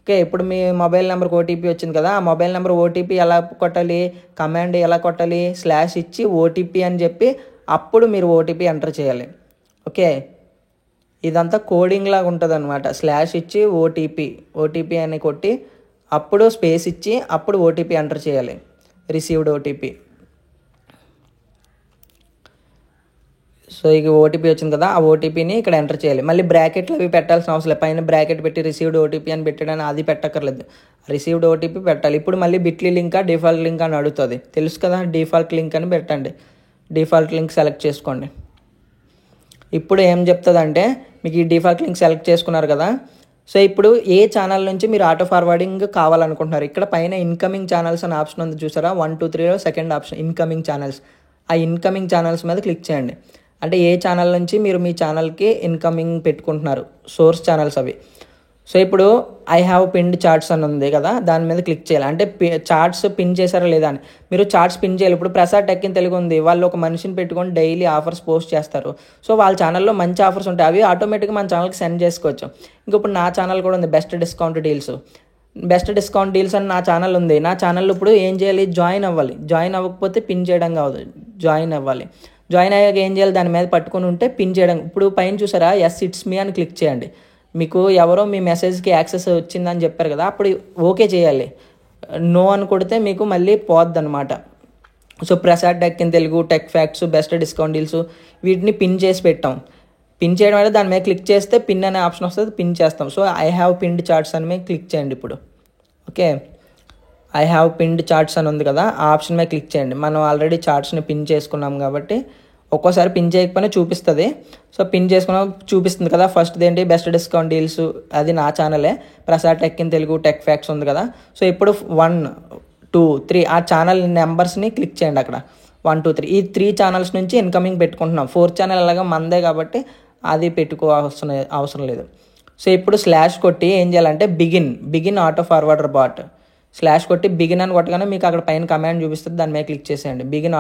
ఓకే, ఇప్పుడు మీ మొబైల్ నెంబర్కి ఓటీపీ వచ్చింది కదా, ఆ మొబైల్ నెంబర్ ఓటీపీ ఎలా కొట్టాలి, కమాండ్ ఎలా కొట్టాలి, స్లాష్ ఇచ్చి ఓటీపీ అని చెప్పి అప్పుడు మీరు ఓటీపీ ఎంటర్ చేయాలి. ఓకే, ఇదంతా కోడింగ్ లాగా ఉంటుంది అనమాట. స్లాష్ ఇచ్చి ఓటీపీ అని కొట్టి అప్పుడు స్పేస్ ఇచ్చి అప్పుడు ఓటీపీ ఎంటర్ చేయాలి, రిసీవ్డ్ ఓటీపీ. సో ఇక ఓటీపీ వచ్చింది కదా, ఆ ఓటీపీని ఇక్కడ ఎంటర్ చేయాలి. మళ్ళీ బ్రాకెట్లు అవి పెట్టాల్సిన అవసరం లేదు. పైన బ్రాకెట్ పెట్టి రిసీవ్డ్ ఓటీపీ అని పెట్టడానికి అది పెట్టక్కర్లేదు, రిసీవ్డ్ ఓటీపీ పెట్టాలి. ఇప్పుడు మళ్ళీ బిట్లీ లింకా డిఫాల్ట్ లింక్ అని అడుగుతుంది, తెలుసు కదా. డిఫాల్ట్ లింక్ అని పెట్టండి, డిఫాల్ట్ లింక్ సెలెక్ట్ చేసుకోండి. ఇప్పుడు ఏం చెప్తుందంటే మీకు ఈ డిఫాల్ట్ లింక్ సెలెక్ట్ చేసుకున్నారు కదా, సో ఇప్పుడు ఏ ఛానల్ నుంచి మీరు ఆటో ఫార్వర్డింగ్ కావాలనుకుంటున్నారు, ఇక్కడ పైన ఇన్కమింగ్ ఛానల్స్ అనే ఆప్షన్ ఉంది చూసారా, 1 2 3లో సెకండ్ ఆప్షన్ ఇన్కమింగ్ ఛానల్స్. ఆ ఇన్కమింగ్ ఛానల్స్ మీద క్లిక్ చేయండి. అంటే ఏ ఛానల్ నుంచి మీరు మీ ఛానల్కి ఇన్కమింగ్ పెట్టుకుంటున్నారు, సోర్స్ ఛానల్స్ అవి. సో ఇప్పుడు ఐ హ్యావ్ పిన్డ్ చార్ట్స్ అని ఉంది కదా, దాని మీద క్లిక్ చేయాలి. అంటే చార్ట్స్ పిన్ చేశారా లేదా అని. మీరు చార్ట్స్ పిన్ చేయాలి. ఇప్పుడు ప్రసాద్ టెక్ ఇన్ తెలుగు ఉంది, వాళ్ళు ఒక మనిషిని పెట్టుకొని డైలీ ఆఫర్స్ పోస్ట్ చేస్తారు. సో వాళ్ళ ఛానల్లో మంచి ఆఫర్స్ ఉంటాయి, అవి ఆటోమేటిక్గా మన ఛానల్కి సెండ్ చేసుకోవచ్చు. ఇప్పుడు నా ఛానల్ కూడా ఉంది, బెస్ట్ డిస్కౌంట్ డీల్స్ అని నా ఛానల్ ఉంది. నా ఛానల్లో ఇప్పుడు ఏం చేయాలి, జాయిన్ అవ్వాలి. జాయిన్ అవ్వకపోతే పిన్ చేయడం కాదు, జాయిన్ అవ్వాలి. జాయిన్ అయ్యాక ఏం చేయాలి, దాని మీద పట్టుకొని ఉంటే పిన్ చేయడం. ఇప్పుడు పైన చూసారా ఎస్ ఇట్స్ మీ అని క్లిక్ చేయండి. మీకు ఎవరో మీ మెసేజ్కి యాక్సెస్ వచ్చిందని చెప్పారు కదా, అప్పుడు ఓకే చేయాలి. నో అని కొడితే మీకు మళ్ళీ పోద్ది అనమాట. So Prasad tech in Telugu, tech facts, best discount deals వీటిని పిన్ చేసి పెట్టాం. పిన్ చేయడం వల్ల దాని మీద క్లిక్ చేస్తే పిన్ అనే ఆప్షన్ వస్తుంది, పిన్ చేస్తాం. So I have pinned charts అని మీద క్లిక్ చేయండి. ఇప్పుడు okay, I have pinned charts అని ఉంది కదా, ఆ ఆప్షన్ మీద క్లిక్ చేయండి. మనం ఆల్రెడీ చార్ట్స్ని పిన్ చేసుకున్నాం కాబట్టి ఒక్కోసారి పిన్ చేయకపోయినా చూపిస్తుంది. సో పిన్ చేసుకున్న చూపిస్తుంది కదా. ఫస్ట్ ఏంటి, బెస్ట్ డిస్కౌంట్ డీల్స్, అది నా ఛానలే. Prasad tech in Telugu, tech facts ఉంది కదా. సో ఇప్పుడు 1 2 3 ఆ ఛానల్ నెంబర్స్ని క్లిక్ చేయండి. అక్కడ 1 2 3 ఈ 3 ఛానల్స్ నుంచి ఇన్కమింగ్ పెట్టుకుంటున్నాం. 4th ఛానల్ అలాగా మందే కాబట్టి అది అవసరం లేదు. సో ఇప్పుడు స్లాష్ కొట్టి ఏం చేయాలంటే begin auto forwarder bat slash కొట్టి బిగిన్ అని కొట్టగానే మీకు అక్కడ పైన కమాండ్ చూపిస్తుంది, దాని మీద క్లిక్ చేసేయండి. Begin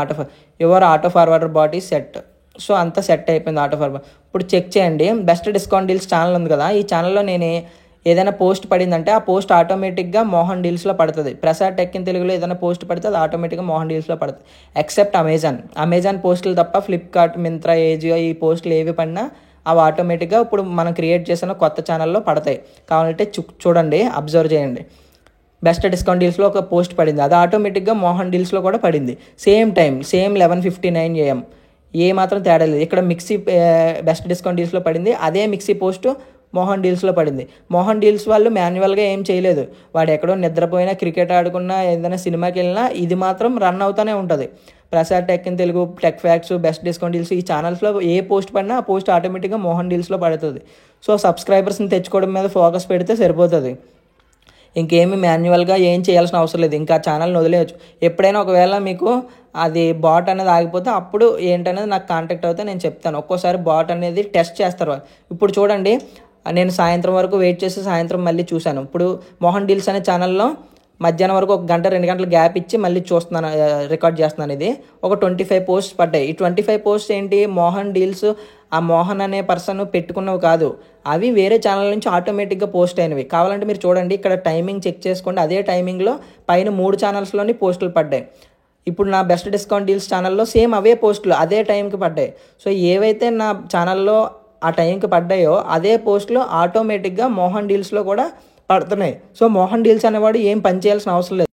your auto forwarder bot is set. So అంతా సెట్ అయిపోయింది ఆటో ఫార్వర్డ్. ఇప్పుడు చెక్ చేయండి, బెస్ట్ డిస్కౌంట్ డీల్స్ ఛానల్ ఉంది కదా, ఈ ఛానల్లో నేను ఏదైనా పోస్ట్ పడిందంటే ఆ పోస్ట్ ఆటోమేటిక్గా మోహన్ డీల్స్లో పడుతుంది. ప్రసాద్ టెక్ ఇన్ తెలుగులో ఏదైనా పోస్ట్ పడితే అది ఆటోమేటిక్గా మోహన్ డీల్స్లో పడుతుంది. ఎక్సెప్ట్ అమెజాన్ పోస్టులు తప్ప ఫ్లిప్కార్ట్, మింత్రా, ఏజియో ఈ పోస్టులు ఏవి పడినా అవి ఆటోమేటిక్గా ఇప్పుడు మనం క్రియేట్ చేసిన కొత్త ఛానల్లో పడతాయి. కావాలంటే చూడండి, అబ్జర్వ్ చేయండి. బెస్ట్ డిస్కౌంట్ డీల్స్లో ఒక పోస్ట్ పడింది, అది ఆటోమేటిక్గా మోహన్ డీల్స్లో కూడా పడింది. Same 11:59 AM. ఏ మాత్రం తేడా లేదు. ఇక్కడ మిక్సీ బెస్ట్ డిస్కౌంట్ డీల్స్లో పడింది, అదే మిక్సీ పోస్టు మోహన్ డీల్స్లో పడింది. మోహన్ డీల్స్ వాళ్ళు మాన్యువల్గా ఏం చేయలేదు. వాడు ఎక్కడో నిద్రపోయినా, క్రికెట్ ఆడుకున్నా, ఏదైనా సినిమాకి వెళ్ళినా ఇది మాత్రం రన్ అవుతూనే ఉంటుంది. Prasad tech in Telugu, tech facts, best discount deals ఈ ఛానల్స్లో ఏ పోస్ట్ పడినా ఆ పోస్ట్ ఆటోమేటిక్గా మోహన్ డీల్స్లో పడుతుంది. సో సబ్స్క్రైబర్స్ని తెచ్చుకోవడం మీద ఫోకస్ పెడితే సరిపోతుంది. ఇంకేమి మాన్యువల్గా ఏం చేయాల్సిన అవసరం లేదు. ఇంకా ఛానల్ని వదిలేయచ్చు. ఎప్పుడైనా ఒకవేళ మీకు అది బాట్ అనేది ఆగిపోతే అప్పుడు ఏంటనేది నాకు కాంటాక్ట్ అవుతే నేను చెప్తాను. ఒక్కోసారి బాట్ అనేది టెస్ట్ చేస్తారు. ఇప్పుడు చూడండి, నేను సాయంత్రం వరకు వెయిట్ చేసి సాయంత్రం మళ్ళీ చూశాను. ఇప్పుడు మోహన్ డీల్స్ అనే ఛానల్లో మధ్యాహ్నం వరకు 1 గంట 2 గంటలు గ్యాప్ ఇచ్చి మళ్ళీ చూస్తున్నాను, రికార్డ్ చేస్తున్నాను. ఇది ఒక 25 పోస్ట్స్ పడ్డాయి. ఈ 25 పోస్ట్స్ ఏంటి, మోహన్ డీల్స్ ఆ మోహన్ అనే పర్సన్ పెట్టుకున్నవి కాదు, అవి వేరే ఛానల్ నుంచి ఆటోమేటిక్గా పోస్ట్ అయినవి. కావాలంటే మీరు చూడండి, ఇక్కడ టైమింగ్ చెక్ చేసుకోండి. అదే టైమింగ్లో పైన 3 ఛానల్స్లోని పోస్టులు పడ్డాయి. ఇప్పుడు నా బెస్ట్ డిస్కౌంట్ డీల్స్ ఛానల్లో సేమ్ అవే పోస్టులు అదే టైంకి పడ్డాయి. సో ఏవైతే నా ఛానల్లో ఆ టైంకి పడ్డాయో అదే పోస్టులు ఆటోమేటిక్గా మోహన్ డీల్స్లో కూడా పడుతున్నాయి. సో మోహన్ డీల్స్ అనేవాడు ఏం పని చేయాల్సిన అవసరం లేదు.